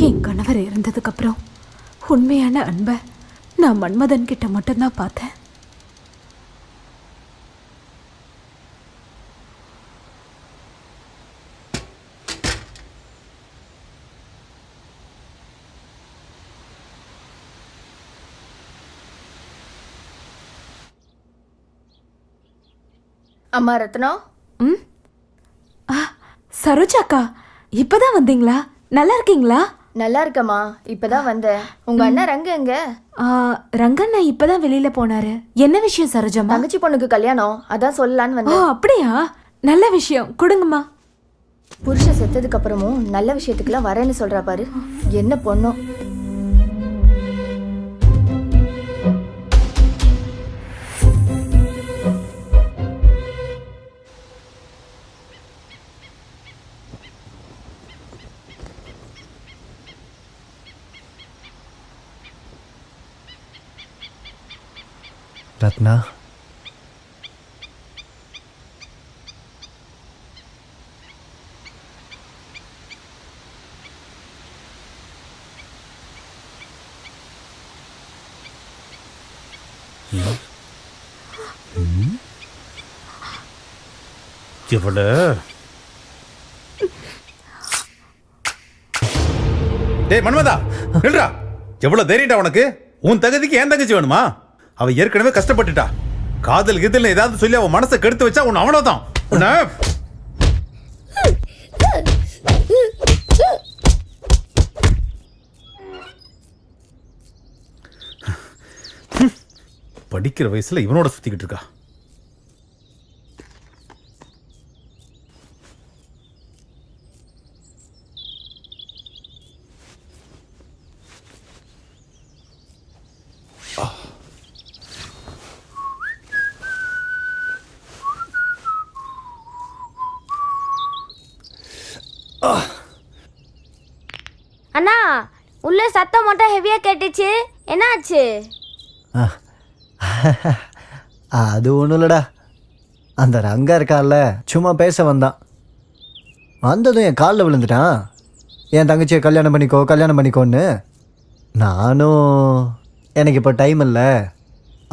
என் கணவர் இறந்ததுக்கப்புறம் உண்மையான அன்பை நான் மன்மதன் கிட்ட மட்டும்தான் பார்த்தேன். அம்மா ரத்னம். ம் சரோஜாக்கா, இப்பதான் வந்தீங்களா? நல்லா இருக்கீங்களா? நல்லா இருக்கம்மா, இப்பதான் வந்தேன். உங்க அண்ணன் ரங்க எங்க? ரங்கண்ணா இப்பதான் வெளியில போனாரு. என்ன விஷயம் சரோஜம்மா? தங்கச்சி பொண்ணுக்கு கல்யாணம், அதான் சொல்லலான்னு வந்தேன். அப்படியா? நல்ல விஷயம், கொடுங்கம்மா. புருஷன் செத்ததுக்கு அப்புறமும் நல்ல விஷயத்துக்குலாம் வரேன்னு சொல்றா பாரு, என்ன பொண்ணும். ரத்னா, இவள டேய் மன்மதா, நில்றா. எவ்வளவு தைரியம்டா உனக்கு? உன் தகுதிக்கு ஏன் தங்கச்சி வேணுமா? அவ ஏற்கனவே கஷ்டப்பட்டுட்டா. காதல் கிதல் ஏதாவது சொல்லி அவன் மனசை கெடுத்து வச்சா உன் அவ்வளவுதான். படிக்கிற வயசுல இவனோட சுத்திக்கிட்டு இருக்கா. அண்ணா, உள்ள சத்தம் மட்டும் ஹெவியா கேட்டுச்சு, என்ன ஆச்சு? அது ஒன்றும் இல்லடா. அந்த ரங்கா இருக்கான்ல, சும்மா பேச வந்தான். வந்ததும் என் காலில் விழுந்துட்டான். என் தங்கச்சியை கல்யாணம் பண்ணிக்கோ கல்யாணம் பண்ணிக்கோன்னு. நானும் எனக்கு இப்போ டைம் இல்லை,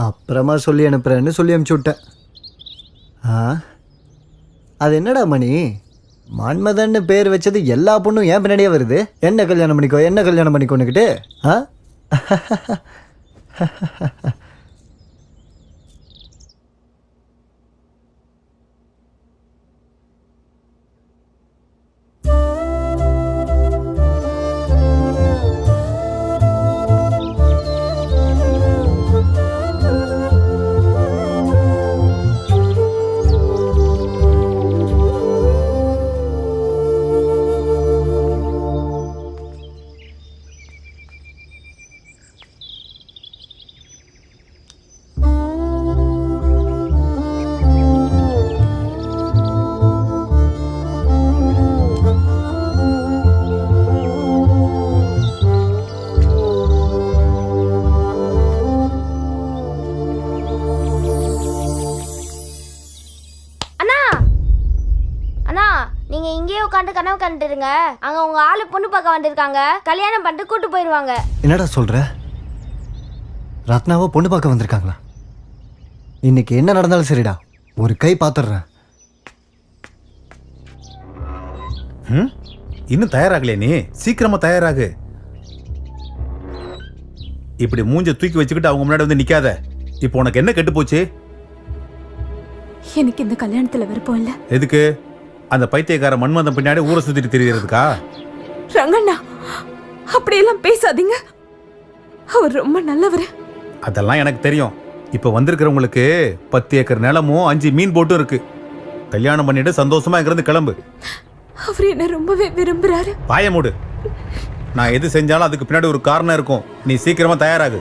அப்புறமா சொல்லி அனுப்புகிறேன்னு சொல்லி அனுப்பிச்சி விட்டேன். அது என்னடா மணி, மன்மதன்னு பேர் வச்சது எல்லா பொண்ணும் ஏன் பின்னாடியே வருது. என்ன கல்யாணம் பண்ணிக்கோ என்ன கல்யாணம் பண்ணிக்கோன்னுக்கிட்டு. கனவு கண்டுருங்க, அங்க உங்க ஆளு பொண்ணு பார்க்க வந்திருக்காங்க. கல்யாணம் பண்ணிட்டு கூட்டு போயிருவாங்க. என்னடா சொல்ற? ரத்னாவை பொண்ணு பார்க்க வந்திருக்காங்களா? இன்னைக்கு என்ன நடந்தாலும் சரிடா, ஒரு கை பாத்துறேன். இன்னும் தயாராகலையே நீ? சீக்கிரமா தயாராகு. இப்படி மூஞ்ச தூக்கி வச்சுக்கிட்டு அவங்க முன்னாடி வந்து நிக்காத. இப்போ உனக்கு என்ன கெட்டு போச்சு? எனக்கு இந்த கல்யாணத்துல விருப்பம் இல்ல. எதுக்கு? அந்த பைத்தியக்கார மன்மதன் பின்னாடி ஊரை சுத்திட்டு திரியறதுக்கா? ரங்கண்ணா, அப்படியெல்லாம் பேசாதீங்க. அவர் ரொம்ப நல்லவர். அதெல்லாம் எனக்கு தெரியும். இப்ப வந்திருக்கிறவங்களுக்கு 10 ஏக்கர் நிலமும் 5 மீன் போட்டும் இருக்கு. கல்யாணம் பண்ணிட்டு சந்தோஷமா இங்கிருந்து கிளம்பு. அவர் என்ன ரொம்பவே விரும்புறாரு. பாய மூடு. நான் எது செஞ்சாலும் அதுக்கு பின்னாடி ஒரு காரணம் இருக்கும். நீ சீக்கிரமா தயாராகு.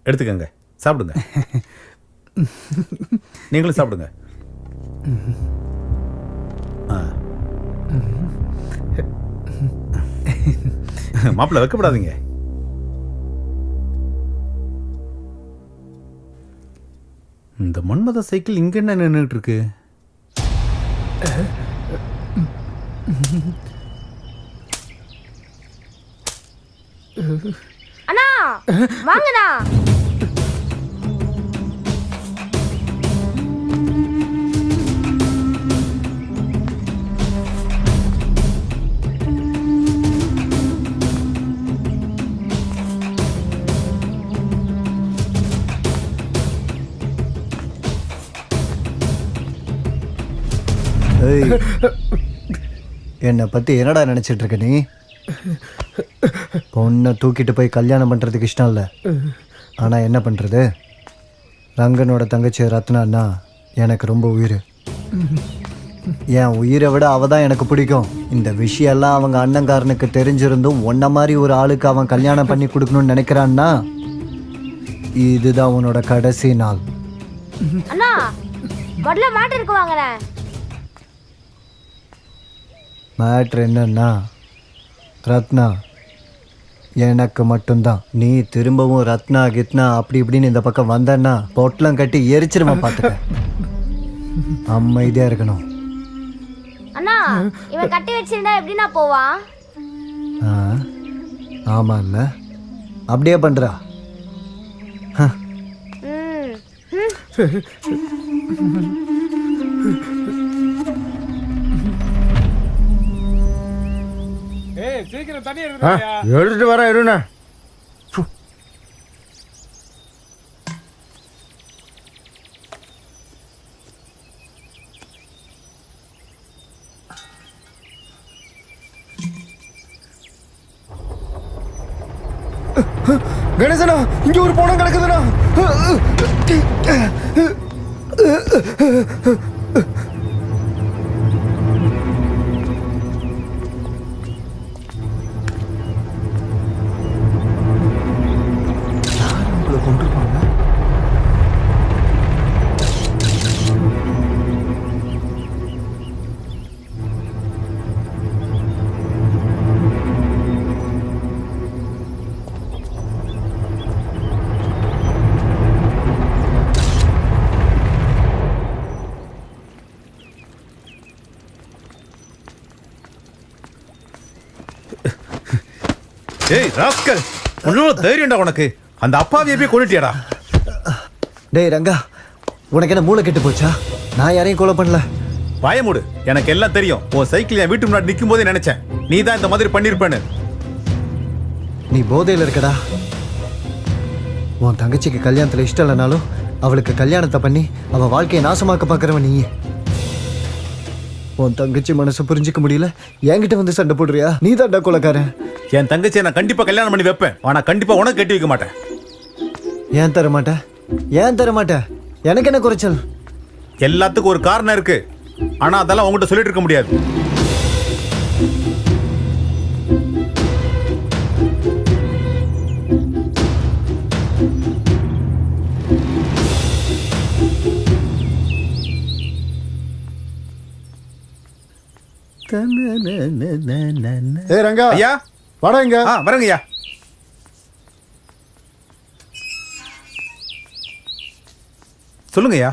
எடுத்துக்கங்க, சாப்பிடுங்க. நீங்களும் சாப்பிடுங்க. மாப்பிள்ள வைக்கப்படாதீங்க. இந்த மன்மத சைக்கிள் இங்க என்ன நின்றுட்டு இருக்கு? அண்ணா வாங்கண்ணா. ஏய், என்னை பத்தி என்னடா நினைச்சிட்டு இருக்க நீ? பொண்ணை தூக்கிட்டு போய் கல்யாணம் பண்றதுக்கு இஷ்டம் இல்லை. ஆனா என்ன பண்றது, ரங்கனோட தங்கச்சி ரத்னான்னா எனக்கு ரொம்ப உயிர். என் உயிரை விட அவ தான் எனக்கு பிடிக்கும். இந்த விஷயம்லாம் அவங்க அண்ணங்காரனுக்கு தெரிஞ்சிருந்தும் ஒன்ன மாதிரி ஒரு ஆளுக்கு அவன் கல்யாணம் பண்ணி கொடுக்கணும்னு நினைக்கிறான்னா இதுதான் உன்னோட கடைசி நாள். அண்ணா முதல்ல மாட்டு இருக்கு வாங்கண்ணே. மேட்ரு என்னன்னா, ரத்னா எனக்கு மட்டும்தான். நீ திரும்பவும் ரத்னா கித்னா அப்படி இப்படின்னு இந்த பக்கம் வந்தன்னா பொட்டலம் கட்டி எரிச்சிருமா பார்த்துக்க. அமைதியா இருக்கணும். அண்ணா இவன் கட்டி வச்சிருந்தா எப்படின்னா போவான்? ஆமா இல்ல, அப்படியே பண்றா. எடுத்துட்டு வர இருண்ணா. கணேசனா, இங்க ஒரு பணம் கிடக்குதுண்ணா. ஏய் ராஸ்கல், உன்னோட தைரியம்டா உனக்கு. அந்த அப்பாவியை போய் கொண்டுட்டியாடா. டேய் ரங்கா, உனக்கு என்ன மூளை கெட்டு போச்சா? நான் யாரையும் கொலை பண்ணல. பயமுடு, எனக்கு எல்லாம் தெரியும். உன் சைக்கிள் என் வீட்டு முன்னாடி நிற்கும் போதே நினைச்சேன் நீ தான் இந்த மாதிரி பண்ணிருப்பேன்னு. நீ போதையில் இருக்கடா. உன் தங்கச்சிக்கு கல்யாணத்தில் இஷ்டம் இல்லைனாலும் அவளுக்கு கல்யாணத்தை பண்ணி அவள் வாழ்க்கையை நாசமாக்க பார்க்குறவன் நீ. உன் தங்கச்சி மனசை புரிஞ்சிக்க முடியல, என்கிட்ட வந்து சண்டை போடுறியா? நீ தான்டா கொலைக்காரன். என் தங்கச்சியை நான் கண்டிப்பா கல்யாணம் பண்ணி வைப்பேன். ஆனா கண்டிப்பா உனக்கு கட்டி வைக்க மாட்டேன். ஏன் தர மாட்டேன்? ஏன் தர மாட்டேன்? எனக்கு என்ன குறைச்சல்? எல்லாத்துக்கும் ஒரு காரணம் இருக்கு. ஆனா அதெல்லாம் உங்ககிட்ட சொல்லிட்டு இருக்க முடியாது. ஏய் ரங்கா, ஐயா வாடா இங்க. வரங்க ஐயா. சொல்லுங்க ஐயா.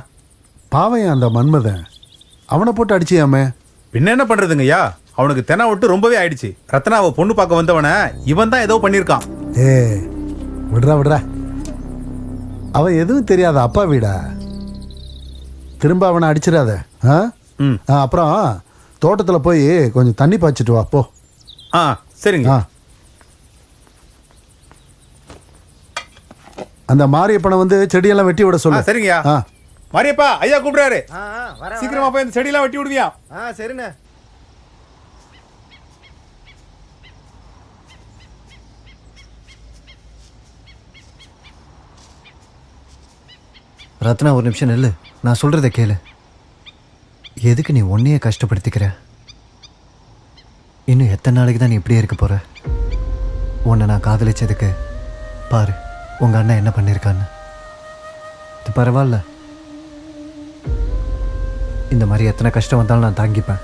பாவையன் அந்த மன்மதன், அவனை போட்டு அடிச்சியாமே. பின்ன என்ன பண்றதுங்க ஐயா, அவனுக்கு தென விட்டு ரொம்பவே ஆயிடுச்சு. ரத்னாவை பொண்ணு பார்க்க வந்தவன இவன் தான் ஏதோ பண்ணிருக்கான். விடுறா. அவன் எதுவும் தெரியாத அப்பா வீடா. திரும்ப அவனை அடிச்சிடாத. அப்புறம் தோட்டத்தில் போய் கொஞ்சம் தண்ணி பாய்ச்சிட்டு வா போ. சரிங்க. அந்த மாரியப்பனை வந்து செடியெல்லாம் வெட்டி விட சொல்லு. சரிங்கய்யா. மாரியப்பா, ஐயா கூப்பிடுறாரு. சீக்கிரமா போய் இந்த செடியெல்லாம் வெட்டி விடுவியா? சரிண்ணே. ரத்னா, ஒரு நிமிஷம் நில்லு. நான் சொல்றதை கேளு. எதுக்கு நீ உன்னையே கஷ்டப்படுத்திக்கிற? இன்னும் எத்தனை நாளைக்கு தான் நீ இப்படியே இருக்க போற? உன்னை நான் காதலிச்சதுக்கு பாரு உங்க அண்ணன் என்ன பண்ணியிருக்கான்னு. இது பரவாயில்ல. இந்த மாதிரி எத்தனை கஷ்டம் வந்தாலும் நான் தாங்கிப்பேன்.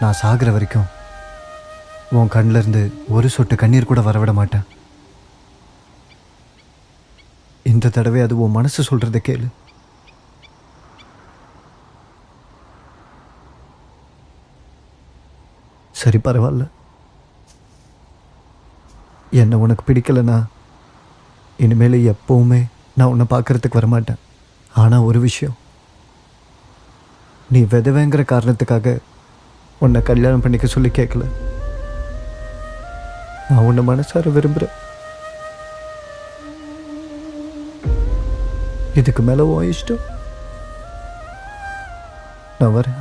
நான் சாகிற வரைக்கும் உன் கண்ணில் இருந்து ஒரு சொட்டு கண்ணீர் கூட வரவிட மாட்டேன். இந்த தடவை அது உன் மனசு சொல்றதை கேளு. சரி, பரவாயில்ல. என்ன உனக்கு பிடிக்கலனா இனிமேல் எப்பவுமே நான் உன்னை பார்க்கறதுக்கு வரமாட்டேன். ஆனால் ஒரு விஷயம், நீ விதவைங்கிற காரணத்துக்காக உன்னை கல்யாணம் பண்ணிக்க சொல்லி கேட்கல. நான் உன்னை மனசார விரும்புகிறேன். இதுக்கு மேலே உன் இஷ்டம். நான் வரேன்.